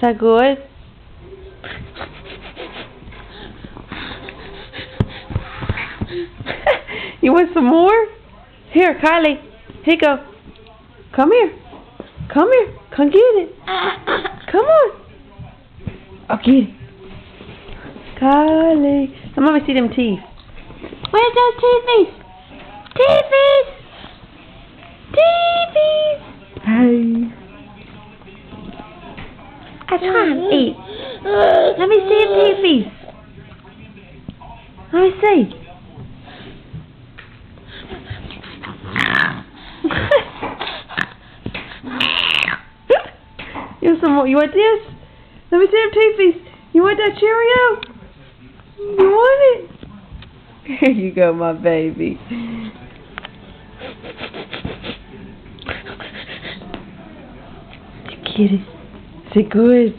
that good? You want some more? Here, Kylie. Here you go. Come here. Come here. Come get it. Come on. I'll get it. Kylie. Let me see them teeth. Where's those teethies? Teethies! Teethies! Hey. I'm trying to eat. Let me see your teethies. Let me see. You want some more? You want this? Let me see them teethies. You want that Cheerio? You want it? Here you go, my baby. Get it. Is it good?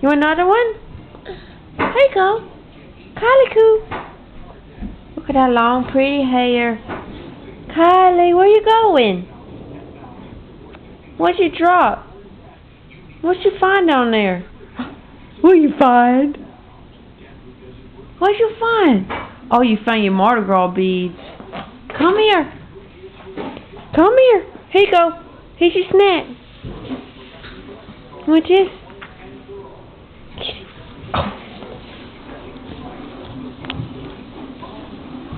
You want another one? Here you go. Kylie Coo. Look at that long, pretty hair. Kylie, where you going? What'd you drop? What'd you find down there? What'd you find? What'd you find? Oh, you found your Mardi Gras beads. Come here. Come here. Here you go. Here's your snack. Want this?